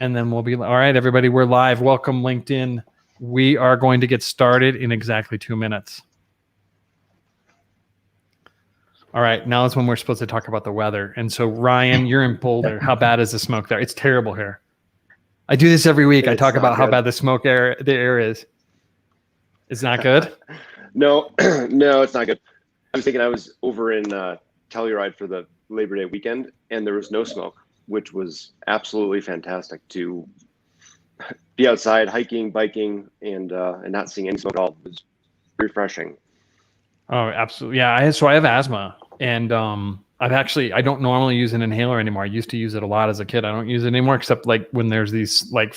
and then we'll be all right, everybody. We're live. Welcome, LinkedIn. We are going to get started in exactly 2 minutes. All right, now is when we're supposed to talk about the weather. And so, Ryan, you're in Boulder. How bad is the smoke there? It's terrible here. I do this every week. I talk about how bad the air is. It's not good? No, it's not good. I'm thinking I was over in Telluride for the Labor Day weekend, and there was no smoke, which was absolutely fantastic to be outside hiking, biking, and not seeing any smoke at all. It was refreshing. Oh, absolutely. Yeah. So I have asthma, and I don't normally use an inhaler anymore. I used to use it a lot as a kid. I don't use it anymore, except like when there's these like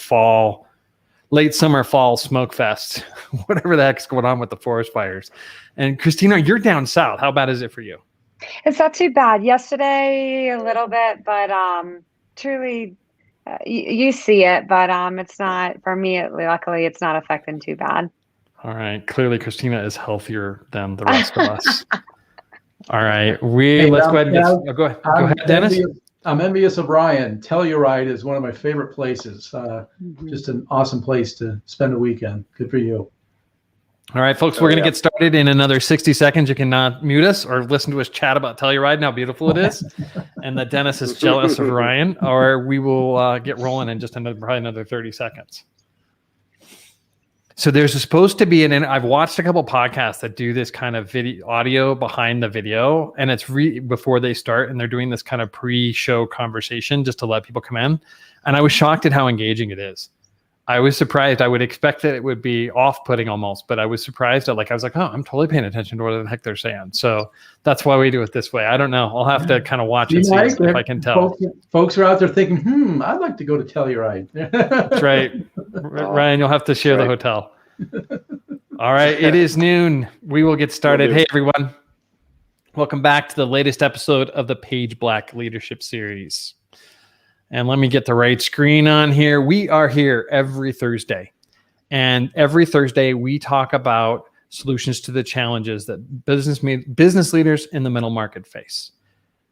late summer, fall smoke fests, whatever the heck's going on with the forest fires. And Christina, you're down south. How bad is it for you? It's not too bad. Yesterday, a little bit, but truly, you see it, but it's not, for me, luckily, it's not affecting too bad. All right. Clearly, Christina is healthier than the rest of us. All right. Let's go ahead and go ahead, Dennis. I'm envious of Ryan. Telluride is one of my favorite places. Just an awesome place to spend a weekend. Good for you. All right, folks, we're going to get started in another 60 seconds. You can mute us or listen to us chat about Telluride and how beautiful it is, and that Dennis is jealous of Ryan, or we will get rolling in just probably another 30 seconds. So there's supposed to be I've watched a couple podcasts that do this kind of audio behind the video, and it's before they start, and they're doing this kind of pre-show conversation just to let people come in. And I was shocked at how engaging it is. I was surprised. I would expect that it would be off-putting almost, but I was surprised at I was like, oh, I'm totally paying attention to what the heck they're saying. So that's why we do it this way. I don't know. I'll have to kind of watch and see if I can tell. Folks are out there thinking, I'd like to go to Telluride. That's right. Ryan, you'll have to share the hotel. All right. It is noon. We will get started. Hey, everyone. Welcome back to the latest episode of the Page Black Leadership Series. And let me get the right screen on here. We are here every Thursday. And every Thursday, we talk about solutions to the challenges that business leaders in the middle market face.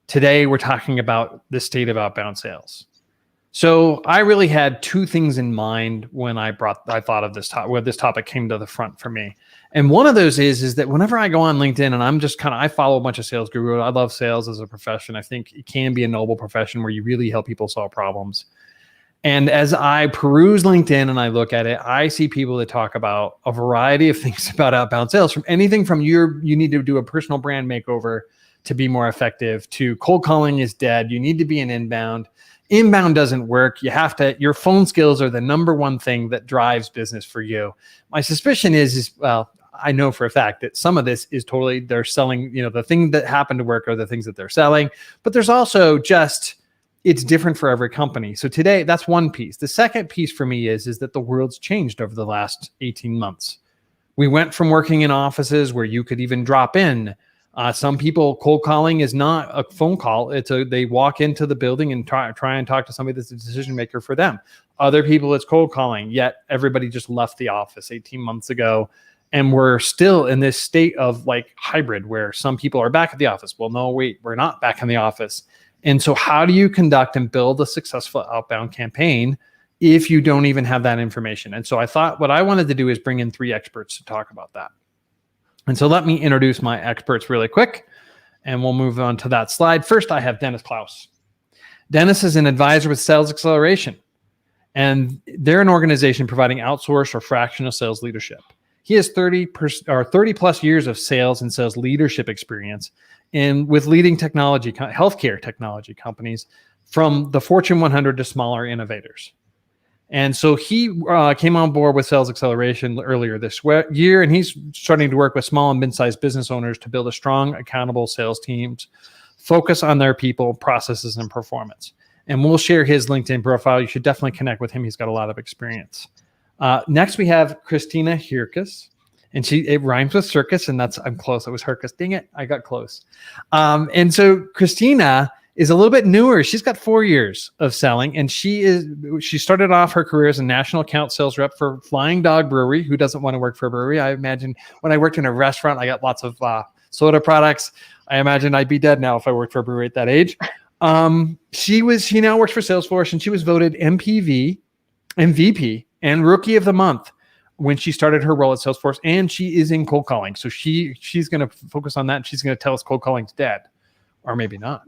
Today, we're talking about the state of outbound sales. So I really had two things in mind when I thought of this topic, where this topic came to the front for me. And one of those is that whenever I go on LinkedIn and I'm just I follow a bunch of sales gurus. I love sales as a profession. I think it can be a noble profession where you really help people solve problems. And as I peruse LinkedIn and I look at it, I see people that talk about a variety of things about outbound sales, from anything from you need to do a personal brand makeover to be more effective, to cold calling is dead. You need to be an inbound. Inbound doesn't work. Your phone skills are the number one thing that drives business for you. My suspicion is I know for a fact that some of this is totally, they're selling, the thing that happened to work are the things that they're selling, but there's also it's different for every company. So today, that's one piece. The second piece for me is that the world's changed over the last 18 months. We went from working in offices where you could even drop in. Some people, cold calling is not a phone call. They walk into the building and try and talk to somebody that's a decision maker for them. Other people, it's cold calling, yet everybody just left the office 18 months ago. And we're still in this state of hybrid where some people are back at the office. Well, no, wait, we're not back in the office. And so how do you conduct and build a successful outbound campaign if you don't even have that information? And so I thought what I wanted to do is bring in three experts to talk about that. And so let me introduce my experts really quick, and we'll move on to that slide. First, I have Dennis Klaus. Dennis is an advisor with Sales Acceleration, and they're an organization providing outsourced or fractional sales leadership. He has 30 plus years of sales and sales leadership experience with leading healthcare technology companies, from the Fortune 100 to smaller innovators. And so he came on board with Sales Acceleration earlier this year, and he's starting to work with small and mid-sized business owners to build a strong, accountable sales teams, focus on their people, processes, and performance. And we'll share his LinkedIn profile. You should definitely connect with him. He's got a lot of experience. Next, we have Christina Hirkus, and it rhymes with circus, and I'm close. It was Hirkus. Dang it, I got close. And so Christina is a little bit newer. She's got 4 years of selling, and she started off her career as a national account sales rep for Flying Dog Brewery. Who doesn't want to work for a brewery? I imagine when I worked in a restaurant, I got lots of soda products. I imagine I'd be dead now if I worked for a brewery at that age. She now works for Salesforce, and she was voted MVP, and Rookie of the Month when she started her role at Salesforce, and she is in cold calling. So she's going to focus on that. And she's going to tell us cold calling's dead, or maybe not.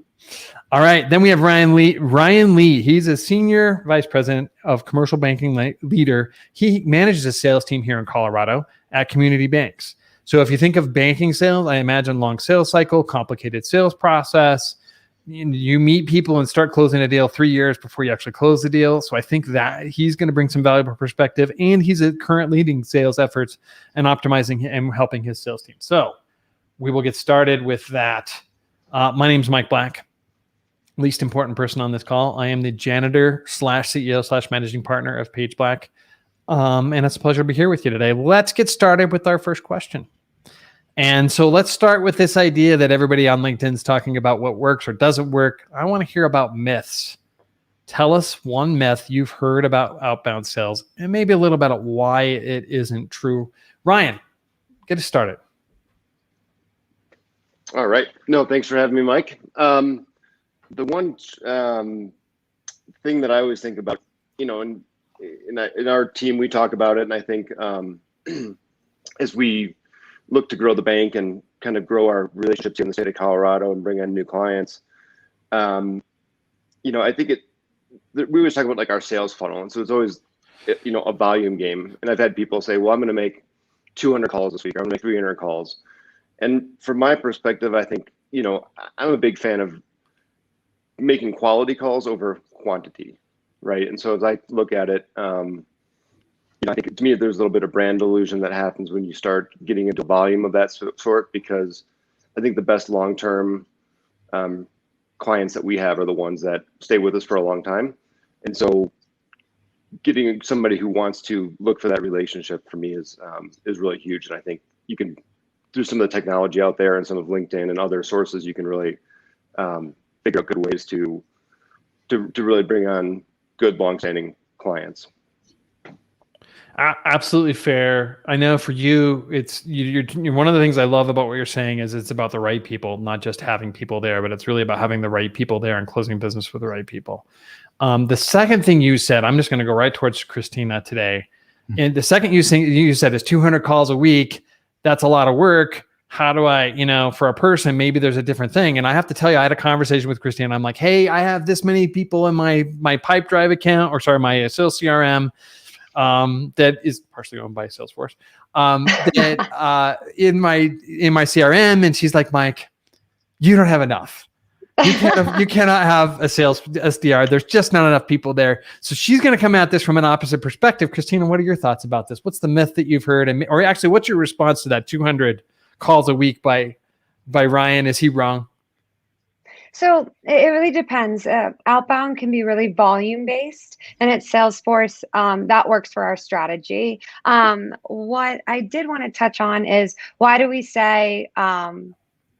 All right. Then we have Ryan Lee. Ryan Lee, he's a senior vice president of commercial banking leader. He manages a sales team here in Colorado at community banks. So if you think of banking sales, I imagine long sales cycle, complicated sales process. You meet people and start closing a deal 3 years before you actually close the deal. So I think that he's going to bring some valuable perspective, and he's a current leading sales efforts and optimizing and helping his sales team. So we will get started with that. My name's Mike Black, least important person on this call. I am the janitor / CEO / managing partner of Page Black. And it's a pleasure to be here with you today. Let's get started with our first question. And so let's start with this idea that everybody on LinkedIn is talking about what works or doesn't work. I want to hear about myths. Tell us one myth you've heard about outbound sales and maybe a little bit about why it isn't true. Ryan, get us started. All right. No, thanks for having me, Mike. The one thing that I always think about, in our team, we talk about it. And I think as we look to grow the bank and kind of grow our relationships in the state of Colorado and bring on new clients, I think we always talk about like our sales funnel. And so it's always, a volume game. And I've had people say, well, I'm going to make 200 calls this week, or I'm going to make 300 calls. And from my perspective, I think, I'm a big fan of making quality calls over quantity, right? And so as I look at it, I think to me, there's a little bit of brand illusion that happens when you start getting into volume of that sort, because I think the best long-term clients that we have are the ones that stay with us for a long time. And so getting somebody who wants to look for that relationship for me is really huge. And I think you can, through some of the technology out there and some of LinkedIn and other sources, you can really figure out good ways to really bring on good long-standing clients. Absolutely fair. I know for you, you're one of the things I love about what you're saying is it's about the right people, not just having people there, but it's really about having the right people there and closing business with the right people. The second thing you said, I'm just going to go right towards Christina today. And the second you said is 200 calls a week. That's a lot of work. How do I, for a person, maybe there's a different thing. And I have to tell you, I had a conversation with Christina. I'm like, hey, I have this many people in my Pipedrive account, my sales CRM. That is partially owned by Salesforce. In my CRM, and she's like, Mike, you don't have enough. You cannot have a sales SDR. There's just not enough people there. So she's going to come at this from an opposite perspective. Christina, what are your thoughts about this? What's the myth that you've heard, or actually, what's your response to that 200 calls a week by Ryan? Is he wrong? So it really depends. Outbound can be really volume based, and at Salesforce, that works for our strategy. What I did want to touch on is, why do we say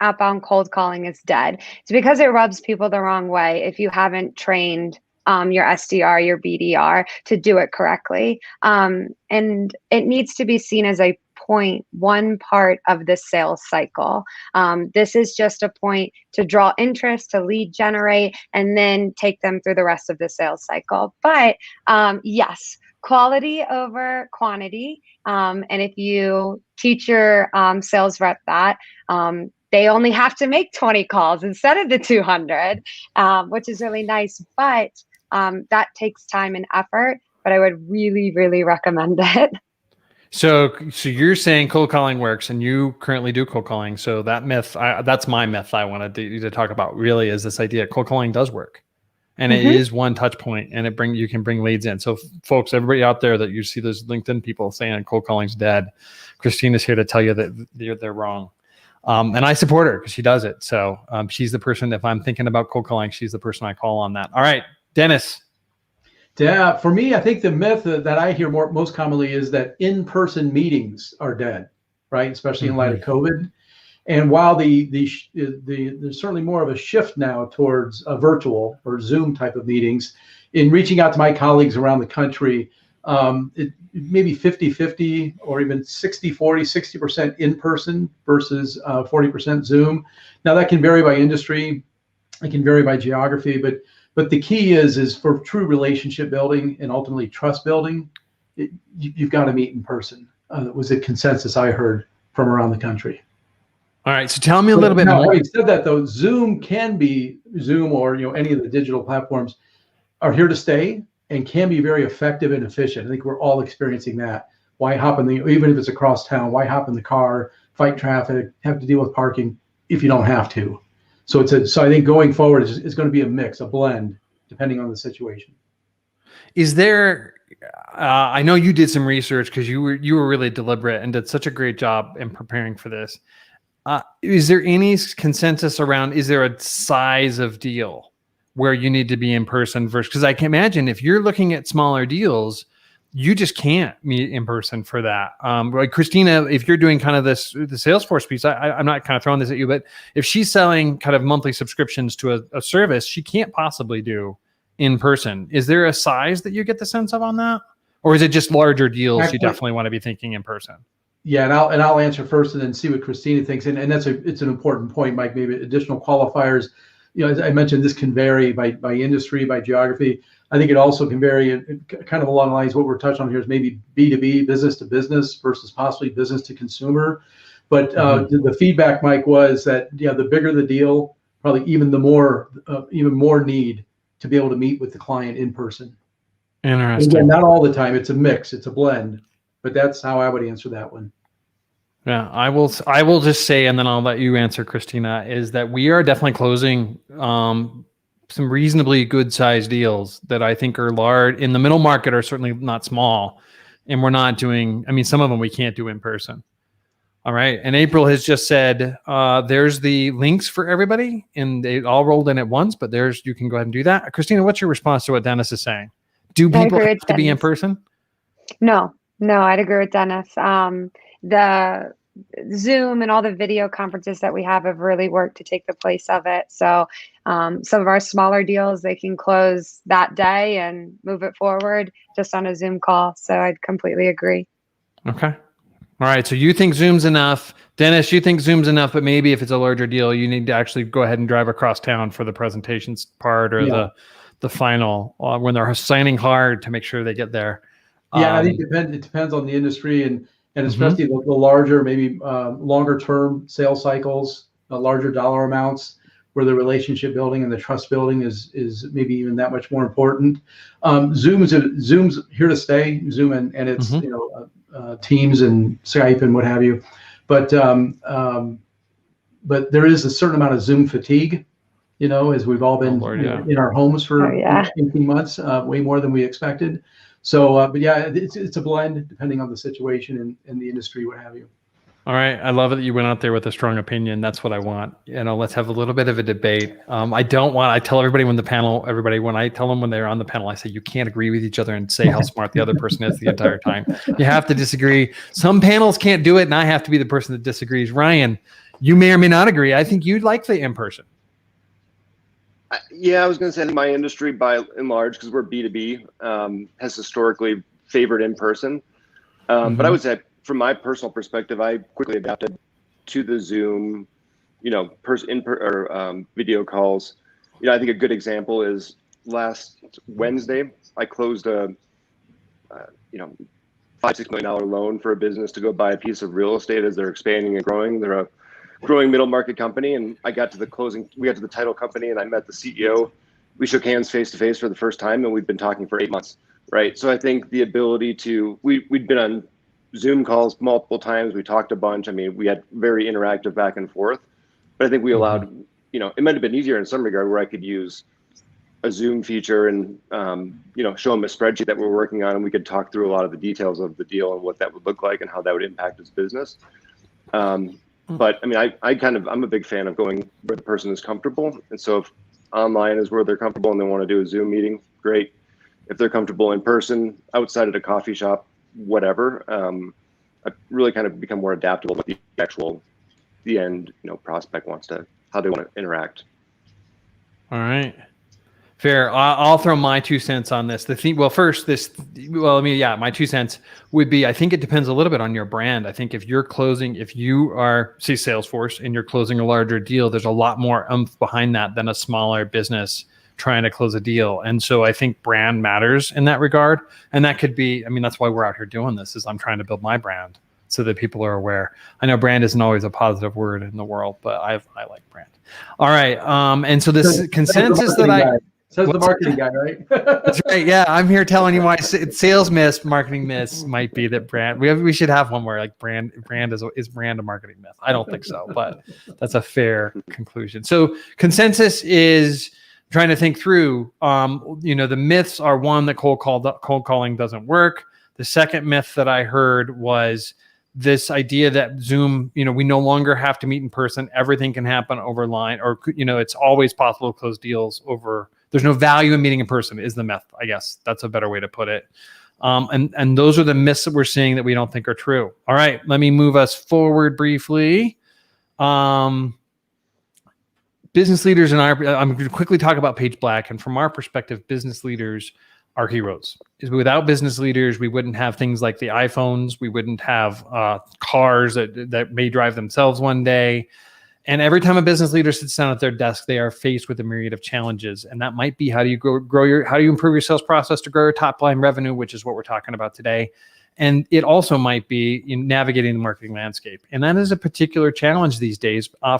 outbound cold calling is dead? It's because it rubs people the wrong way if you haven't trained your SDR, your BDR to do it correctly. And it needs to be seen as one part of the sales cycle. This is just a point to draw interest, to lead generate, and then take them through the rest of the sales cycle. But yes, quality over quantity. And if you teach your sales rep that, they only have to make 20 calls instead of the 200, which is really nice. But that takes time and effort, but I would really, really recommend it. So you're saying cold calling works, and you currently do cold calling. So that myth, that's my myth I wanted you to talk about, really, is this idea cold calling does work. And it is one touch point, and you can bring leads in. So folks, everybody out there that you see those LinkedIn people saying cold calling's dead, Christina's here to tell you that they're wrong. And I support her because she does it. So she's the person, if I'm thinking about cold calling, she's the person I call on that. All right, Dennis. Yeah, for me, I think the myth that I hear most commonly is that in-person meetings are dead, right? Especially in light of COVID. And while there's certainly more of a shift now towards virtual or Zoom type of meetings, in reaching out to my colleagues around the country, it may be 50-50 or even 60-40, 60% in-person versus 40% Zoom. Now that can vary by industry. It can vary by geography, but the key is for true relationship building and ultimately trust building, you've got to meet in person. That was a consensus I heard from around the country. All right, so tell me a little bit now, more. having said that, though, Zoom or any of the digital platforms are here to stay and can be very effective and efficient. I think we're all experiencing that. Why hop even if it's across town, why hop in the car, fight traffic, have to deal with parking if you don't have to? So I think going forward is going to be a mix, a blend, depending on the situation. Is there? I know you did some research because you were really deliberate and did such a great job in preparing for this. Is there any consensus around? Is there a size of deal where you need to be in person versus? Because I can imagine if you're looking at smaller deals, you just can't meet in person for that. Like Christina, if you're doing kind of the Salesforce piece, I'm not kind of throwing this at you, but if she's selling kind of monthly subscriptions to a service, she can't possibly do in person. Is there a size that you get the sense of on that? Or is it just larger deals you definitely want to be thinking in person? Yeah, and I'll answer first and then see what Christina thinks. And it's an important point, Mike, maybe additional qualifiers. As I mentioned, this can vary by industry, by geography. I think it also can vary kind of along the lines, what we're touching on here is maybe B2B, business to business versus possibly business to consumer. But the feedback, Mike, was that, the bigger the deal, probably even more need to be able to meet with the client in person. Interesting. Again, not all the time. It's a mix. It's a blend. But that's how I would answer that one. Yeah, I will just say, and then I'll let you answer, Christina, is that we are definitely closing some reasonably good sized deals that I think are large in the middle market, are certainly not small. And we're not doing, some of them we can't do in person. All right. And April has just said, there's the links for everybody and they all rolled in at once, but you can go ahead and do that. Christina, what's your response to what Dennis is saying? Do people have to be in person? No, I'd agree with Dennis. The Zoom and all the video conferences that we have really worked to take the place of it. So some of our smaller deals, they can close that day and move it forward just on a Zoom call. So I'd completely agree. Okay. All right. So you think Zoom's enough. Dennis, you think Zoom's enough, but maybe if it's a larger deal, you need to actually go ahead and drive across town for the presentations part or the final when they're signing hard to make sure they get there. Yeah, I think it depends on the industry and especially the larger, maybe longer term sales cycles, larger dollar amounts, where the relationship building and the trust building is maybe even that much more important. Zoom's here to stay. Zoom and it's Teams and Skype and what have you, but there is a certain amount of Zoom fatigue. As we've all been in our homes for 18 months, way more than we expected. So, but yeah, it's a blend depending on the situation and the industry, what have you. All right. I love it that you went out there with a strong opinion. That's what I want. Let's have a little bit of a debate. I tell everybody when I tell them when they're on the panel, I say, you can't agree with each other and say how smart the other person is the entire time. You have to disagree. Some panels can't do it. And I have to be the person that disagrees. Ryan, you may or may not agree. I think you'd like the in-person. Yeah, I was going to say my industry by and large, because we're B2B, has historically favored in person. But I would say from my personal perspective, I quickly adapted to the Zoom, video calls. I think a good example is last Wednesday, I closed a, $5-6 million loan for a business to go buy a piece of real estate as they're expanding and growing. They're a growing middle market company, and I got to the closing. We got to the title company, and I met the CEO. We shook hands face to face for the first time, and we've been talking for 8 months, right? So I think the ability to we'd been on Zoom calls multiple times. We talked a bunch. We had very interactive back and forth, but I think we allowed. It might have been easier in some regard where I could use a Zoom feature and show them a spreadsheet that we're working on, and we could talk through a lot of the details of the deal and what that would look like and how that would impact his business. But I'm a big fan of going where the person is comfortable. And so if online is where they're comfortable and they want to do a Zoom meeting, great. If they're comfortable in person, outside at a coffee shop, whatever, I really kind of become more adaptable with the end prospect how they want to interact. All right. Fair. I'll throw my 2 cents on this. My 2 cents would be, I think it depends a little bit on your brand. I think if you are, say, Salesforce, and you're closing a larger deal, there's a lot more oomph behind that than a smaller business trying to close a deal. And so I think brand matters in that regard. And that could be, that's why we're out here doing this, is I'm trying to build my brand so that people are aware. I know brand isn't always a positive word in the world, but I like brand. All right. And so this consensus that Says the marketing guy, right? That's right. Yeah, I'm here telling you why sales myth, marketing myths might be that brand. We should have one where like brand is brand a marketing myth. I don't think so, but that's a fair conclusion. So consensus is trying to think through. The myths are, one, that cold calling doesn't work. The second myth that I heard was this idea that Zoom, we no longer have to meet in person. Everything can happen over line, or it's always possible to close deals over. There's no value in meeting in person is the myth, I guess. That's a better way to put it. And those are the myths that we're seeing that we don't think are true. All right, let me move us forward briefly. Business leaders I'm going to quickly talk about Page Black. And from our perspective, business leaders are heroes. Without business leaders, we wouldn't have things like the iPhones. We wouldn't have cars that may drive themselves one day. And every time a business leader sits down at their desk, they are faced with a myriad of challenges. And that might be, how do you improve your sales process to grow your top line revenue, which is what we're talking about today. And it also might be in navigating the marketing landscape. And that is a particular challenge these days I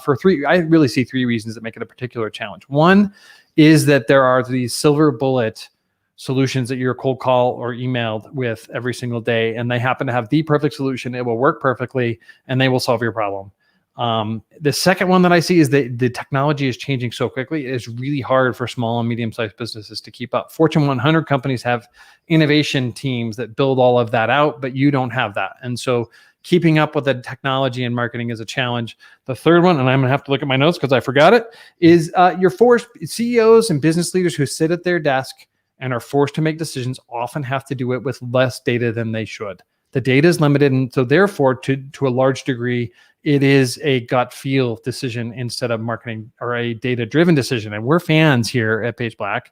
really see 3 reasons that make it a particular challenge. One is that there are these silver bullet solutions that you're cold call or emailed with every single day. And they happen to have the perfect solution. It will work perfectly and they will solve your problem. The second one that I see is that the technology is changing so quickly. It's really hard for small and medium-sized businesses to keep up. Fortune 100 companies have innovation teams that build all of that out, but you don't have that. And so keeping up with the technology and marketing is a challenge. The third one, and I'm going to have to look at my notes because I forgot it, is you're forced. CEOs and business leaders who sit at their desk and are forced to make decisions often have to do it with less data than they should. The data is limited, and so therefore, to a large degree, it is a gut feel decision instead of marketing or a data-driven decision. And we're fans here at Page Black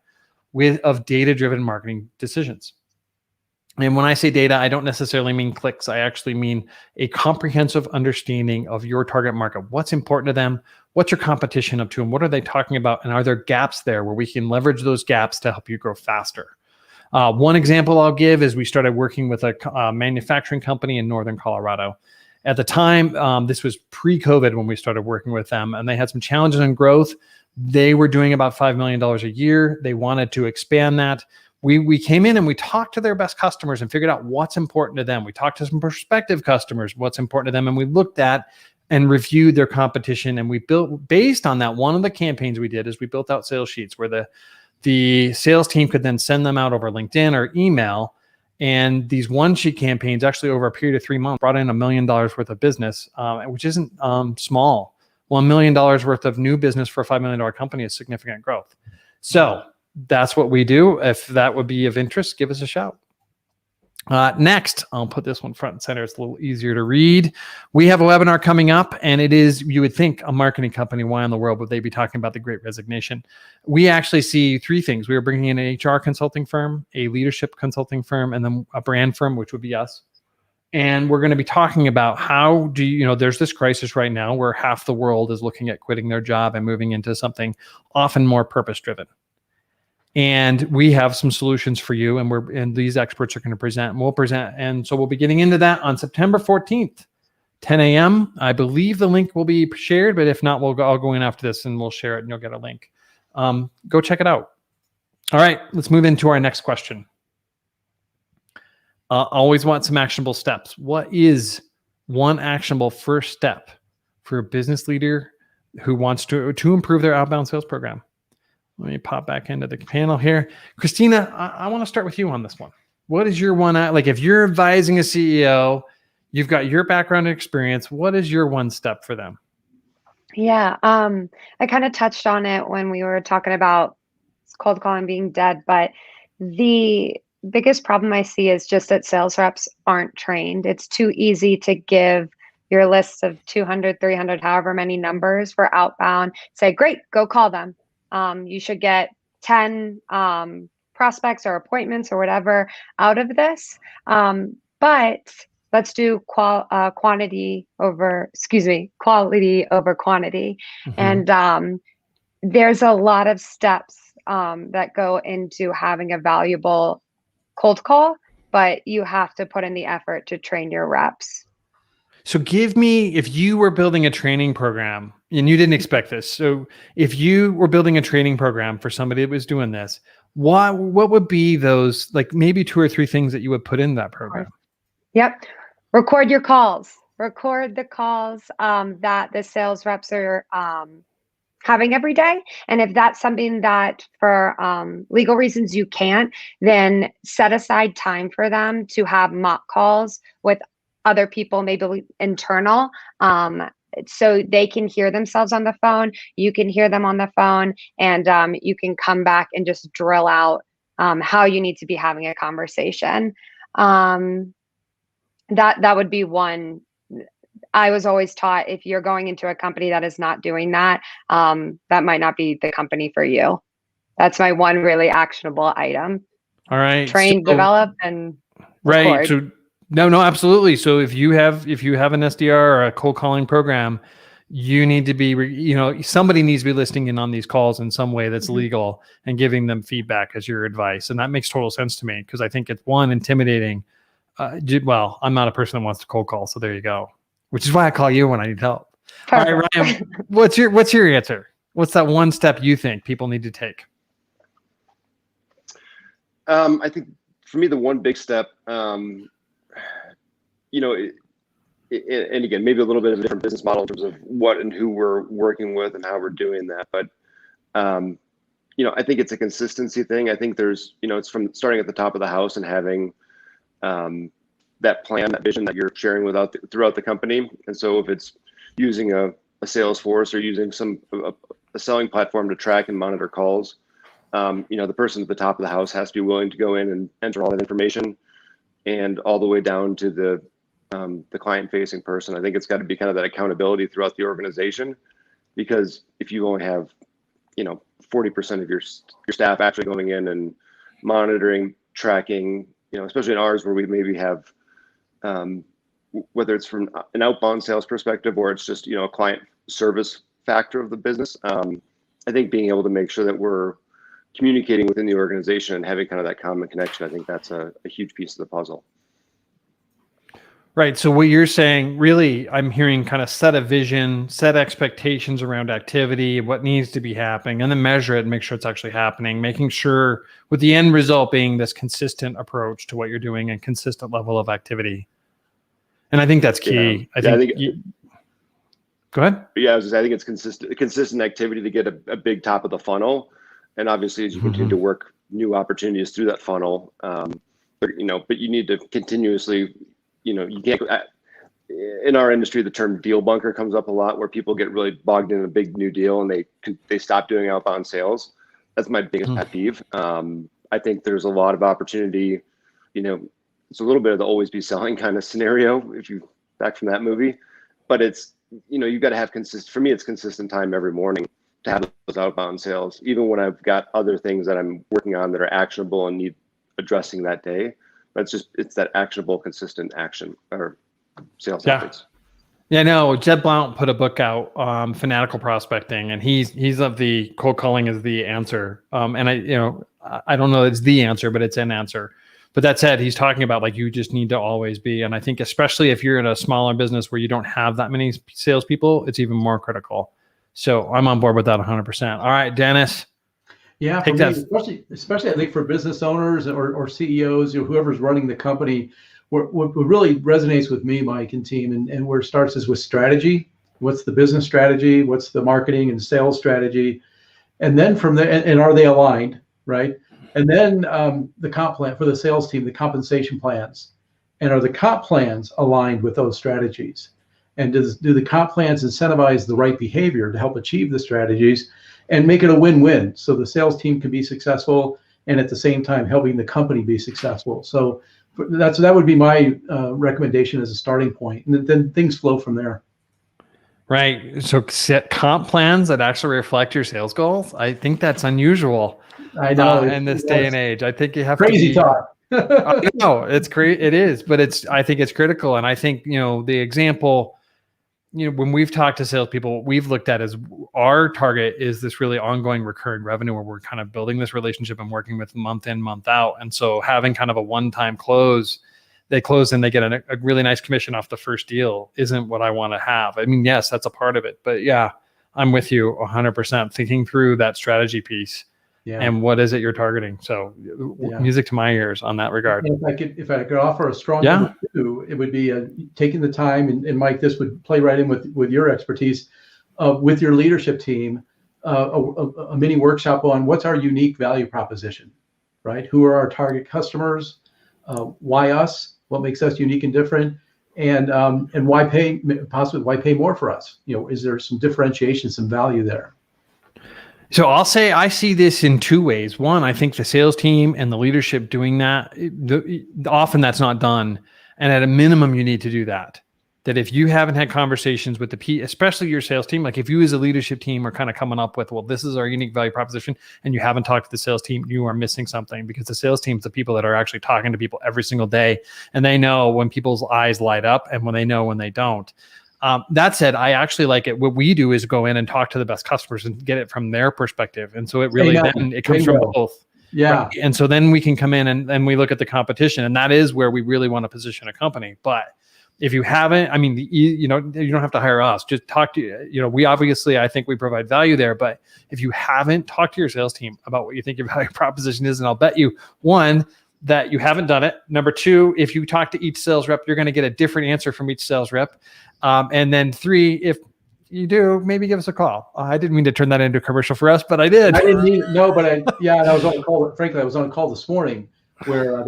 of data-driven marketing decisions. And when I say data, I don't necessarily mean clicks. I actually mean a comprehensive understanding of your target market. What's important to them? What's your competition up to? And what are they talking about? And are there gaps there where we can leverage those gaps to help you grow faster? One example I'll give is we started working with a manufacturing company in Northern Colorado. At the time, this was pre-COVID when we started working with them, and they had some challenges in growth. They were doing about $5 million a year. They wanted to expand that. We came in and we talked to their best customers and figured out what's important to them. We talked to some prospective customers, what's important to them, and we looked at and reviewed their competition. And we built, based on that, one of the campaigns we did is we built out sales sheets where the sales team could then send them out over LinkedIn or email. And these one-sheet campaigns, actually over a period of 3 months, brought in $1 million worth of business, which isn't small. $1 million worth of new business for a $5 million company is significant growth. So that's what we do. If that would be of interest, give us a shout. Next, I'll put this one front and center. It's a little easier to read. We have a webinar coming up, and it is, you would think, a marketing company. Why in the world would they be talking about the Great Resignation? We actually see 3 things. We are bringing in an HR consulting firm, a leadership consulting firm, and then a brand firm, which would be us. And we're going to be talking about how there's this crisis right now where half the world is looking at quitting their job and moving into something often more purpose-driven. And we have some solutions for you, and these experts are going to present, and we'll present. And so we'll be getting into that on September 14th, 10 a.m. I believe the link will be shared, but if not, I'll go in after this and we'll share it and you'll get a link. Go check it out. All right, let's move into our next question. Always want some actionable steps. What is one actionable first step for a business leader who wants to improve their outbound sales program? Let me pop back into the panel here. Christina, I want to start with you on this one. What is your one, like if you're advising a CEO, you've got your background and experience, what is your one step for them? Yeah, I kind of touched on it when we were talking about cold calling being dead, but the biggest problem I see is just that sales reps aren't trained. It's too easy to give your list of 200, 300, however many numbers for outbound, say, great, go call them. You should get 10 prospects or appointments or whatever out of this. But let's do quality over quantity. And there's a lot of steps that go into having a valuable cold call, but you have to put in the effort to train your reps. So give me, if you were building a training program and you didn't expect this, so if you were building a training program for somebody that was doing this, what would be those, like maybe 2 or 3 things that you would put in that program? Yep. Record your calls. Record the calls that the sales reps are having every day. And if that's something that for legal reasons you can't, then set aside time for them to have mock calls with other people, maybe internal, so they can hear themselves on the phone, you can hear them on the phone, and you can come back and just drill out how you need to be having a conversation. That would be one. I was always taught, if you're going into a company that is not doing that, that might not be the company for you. That's my one really actionable item. All right. Train, develop, and right. record. So no, absolutely. So if you have an SDR or a cold calling program, you need to be, somebody needs to be listening in on these calls in some way that's legal and giving them feedback as your advice. And that makes total sense to me, because I think it's intimidating. Well, I'm not a person that wants to cold call, so there you go. Which is why I call you when I need help. Perfect. All right, Ryan, what's your answer? What's that one step you think people need to take? I think for me, the one big step, and again, maybe a little bit of a different business model in terms of what and who we're working with and how we're doing that. But, I think it's a consistency thing. I think there's, it's from starting at the top of the house and having that plan, that vision that you're sharing throughout the company. And so if it's using a Salesforce or using a selling platform to track and monitor calls, the person at the top of the house has to be willing to go in and enter all that information, and all the way down to the client-facing person. I think it's got to be kind of that accountability throughout the organization, because if you only have, 40% of your staff actually going in and monitoring, tracking, especially in ours where we maybe have, whether it's from an outbound sales perspective or it's just, a client service factor of the business. I think being able to make sure that we're communicating within the organization and having kind of that common connection, I think that's a huge piece of the puzzle. Right. So what you're saying, really, I'm hearing kind of set a vision, set expectations around activity, what needs to be happening, and then measure it and make sure it's actually happening, making sure with the end result being this consistent approach to what you're doing and consistent level of activity. And I think that's key. Yeah. Go ahead. Yeah, I think it's consistent activity to get a big top of the funnel. And obviously, as you continue to work new opportunities through that funnel, but you need to continuously, you can't, in our industry, the term deal bunker comes up a lot, where people get really bogged in a big new deal and they stop doing outbound sales. That's my biggest pet peeve. I think there's a lot of opportunity, it's a little bit of the always be selling kind of scenario, if you back from that movie, but it's, you've got to have for me, it's consistent time every morning to have those outbound sales, even when I've got other things that I'm working on that are actionable and need addressing that day. But it's that actionable, consistent action or sales efforts. Yeah, no, Jed Blount put a book out, Fanatical Prospecting, and he's of the cold calling is the answer. And I don't know it's the answer, but it's an answer. But that said, he's talking about, like, you just need to always be. And I think especially if you're in a smaller business where you don't have that many salespeople, it's even more critical. So I'm on board with that 100%. All right, Dennis. Yeah, for me, especially I think for business owners or CEOs, whoever's running the company, what really resonates with me, Mike and team, and where it starts is with strategy. What's the business strategy? What's the marketing and sales strategy? And then from there, and are they aligned, right? And then the comp plan for the sales team, the compensation plans, and are the comp plans aligned with those strategies? And do the comp plans incentivize the right behavior to help achieve the strategies and make it a win-win, so the sales team can be successful and at the same time helping the company be successful? So that would be my recommendation as a starting point, and then things flow from there. Right. So set comp plans that actually reflect your sales goals. I think that's unusual. I know. In this day and age. I think you have crazy to be, talk. I know it's great. It is, but I think it's critical. And I think, the example, when we've talked to salespeople, we've looked at as our target is this really ongoing recurring revenue where we're kind of building this relationship and working with month in, month out. And so having kind of a one-time close, they close and they get a really nice commission off the first deal isn't what I want to have. I mean, yes, that's a part of it, but yeah, I'm with you 100% thinking through that strategy piece. Yeah. And what is it you're targeting? So music to my ears on that regard. And if I could offer a strong number two, it would be taking the time, and Mike, this would play right in with your expertise, with your leadership team, a mini workshop on what's our unique value proposition, right? Who are our target customers? Why us? What makes us unique and different? And why pay more for us? Is there some differentiation, some value there? So I'll say I see this in two ways. One, I think the sales team and the leadership doing that, often that's not done. And at a minimum, you need to do that. That if you haven't had conversations with especially your sales team, like if you as a leadership team are kind of coming up with, well, this is our unique value proposition, and you haven't talked to the sales team, you are missing something, because the sales team is the people that are actually talking to people every single day. And they know when people's eyes light up and when they don't. That said, I actually like it. What we do is go in and talk to the best customers and get it from their perspective. And so it really, then it comes from both. Yeah. Right? And so then we can come in and we look at the competition, and that is where we really want to position a company. But if you haven't, I mean, you don't have to hire us. Just talk to, we obviously, I think we provide value there. But if you haven't talked to your sales team about what you think your value proposition is, and I'll bet you, one, that you haven't done it. Number two, if you talk to each sales rep, you're going to get a different answer from each sales rep. And then three, if you do, maybe give us a call. I didn't mean to turn that into a commercial for us, but I did. I didn't mean no, but I was on a call. Frankly, I was on a call this morning where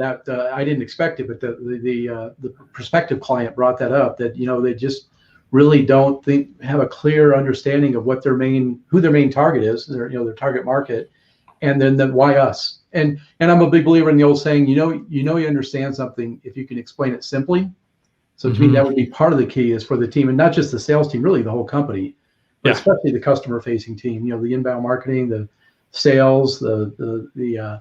I didn't expect it, but the prospective client brought that up, that they just really don't have a clear understanding of what who their main target is, their target market, and then why us. And I'm a big believer in the old saying, you understand something if you can explain it simply. So to me, that would be part of the key, is for the team, and not just the sales team, really the whole company, but especially the customer facing team, the inbound marketing, the sales, the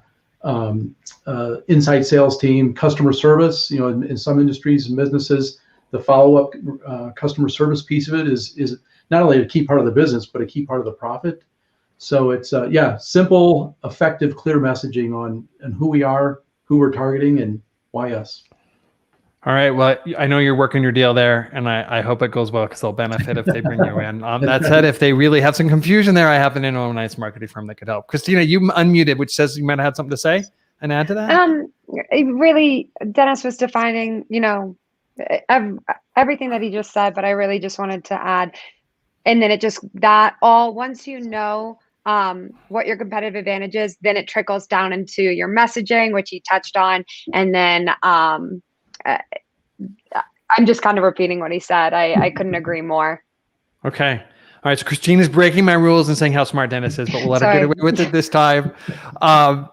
inside sales team, customer service, in some industries and businesses, the follow-up customer service piece of it is not only a key part of the business, but a key part of the profit. So it's simple, effective, clear messaging on who we are, who we're targeting, and why us. All right. Well, I know you're working your deal there, and I hope it goes well, because they'll benefit if they bring you in. That said, if they really have some confusion there, I happen to know a nice marketing firm that could help. Christina, you unmuted, which says you might have had something to say and add to that. Really, Dennis was defining, everything that he just said, but I really just wanted to add, and then once you know what your competitive advantage is, then it trickles down into your messaging, which he touched on, and then I'm just kind of repeating what he said. I couldn't agree more. Okay. All right. So Christina's breaking my rules and saying how smart Dennis is, but we'll let her get away with it this time.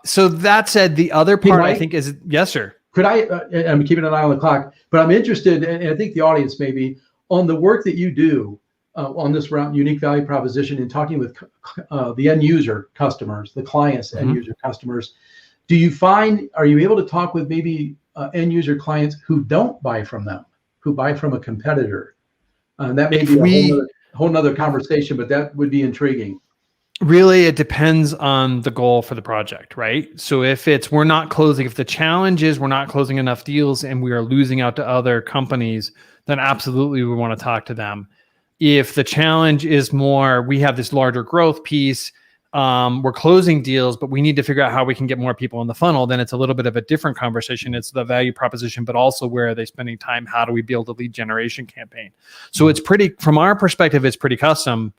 So that said, the other part, I think, is, yes, sir. Could I'm keeping an eye on the clock, but I'm interested, and I think the audience maybe, on the work that you do on this unique value proposition, in talking with the end user customers, the clients, end user customers. Are you able to talk with maybe end user clients who don't buy from them, who buy from a competitor? That may be a whole nother conversation, but that would be intriguing. Really, it depends on the goal for the project, right? So if the challenge is we're not closing enough deals and we are losing out to other companies, then absolutely we want to talk to them. If the challenge is more, we have this larger growth piece, we're closing deals, but we need to figure out how we can get more people in the funnel, then it's a little bit of a different conversation. It's the value proposition, but also where are they spending time? How do we build a lead generation campaign? So from our perspective, it's pretty custom.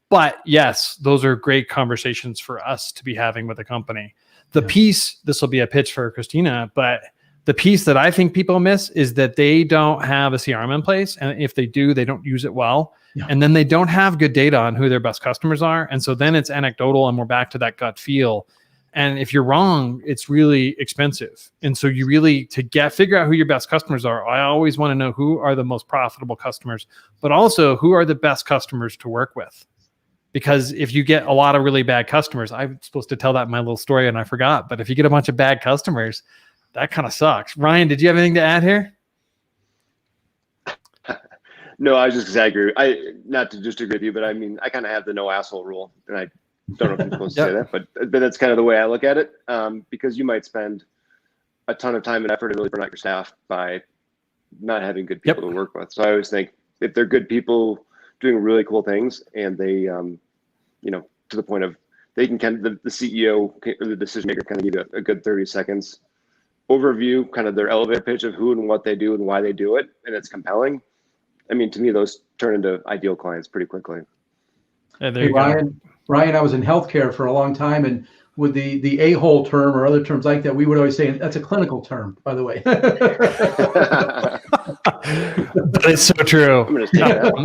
But yes, those are great conversations for us to be having with a company. This will be a pitch for Christina, but the piece that I think people miss is that they don't have a CRM in place. And if they do, they don't use it well. Yeah. And then they don't have good data on who their best customers are. And so then it's anecdotal, and we're back to that gut feel. And if you're wrong, it's really expensive. And so you really, figure out who your best customers are, I always want to know who are the most profitable customers, but also who are the best customers to work with. because if you get a lot of really bad customers, I'm supposed to tell that in my little story and I forgot, but if you get a bunch of bad customers, that kind of sucks. Ryan, did you have anything to add here? No, I was just exaggerating. Not to just agree with you, but I mean, I kind of have the no asshole rule, and I don't know if I'm supposed to say that, but that's kind of the way I look at it. Because you might spend a ton of time and effort and really burn out your staff by not having good people to work with. So I always think if they're good people doing really cool things, and they, you know, to the point of they can kind of the CEO or the decision maker kind of give you a good 30 seconds overview, kind of their elevator pitch of who and what they do and why they do it, and it's compelling. I mean, to me, those turn into ideal clients pretty quickly. Hey, Ryan, I was in healthcare for a long time, and with the a-hole term or other terms like that, we would always say that's a clinical term, by the way. But it's so true,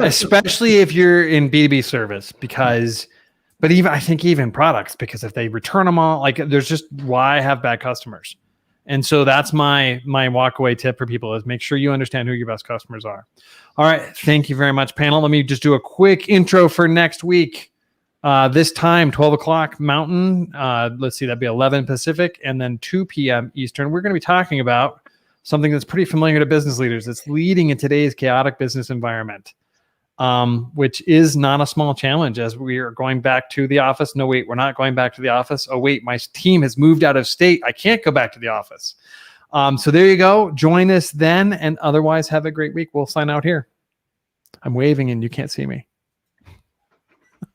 especially if you're in B2B service, but I think even products, because if they return them all, like there's just why have bad customers. And so that's my walk away tip for people is make sure you understand who your best customers are. All right. Thank you very much, panel. Let me just do a quick intro for next week. This time, 12 o'clock Mountain. Let's see, that'd be 11 Pacific and then 2 p.m. Eastern. We're going to be talking about something that's pretty familiar to business leaders. It's leading in today's chaotic business environment, which is not a small challenge as we are going back to the office. No, wait, we're not going back to the office. Oh, wait, my team has moved out of state. I can't go back to the office. So there you go. Join us then, and otherwise have a great week. We'll sign out here. I'm waving and you can't see me.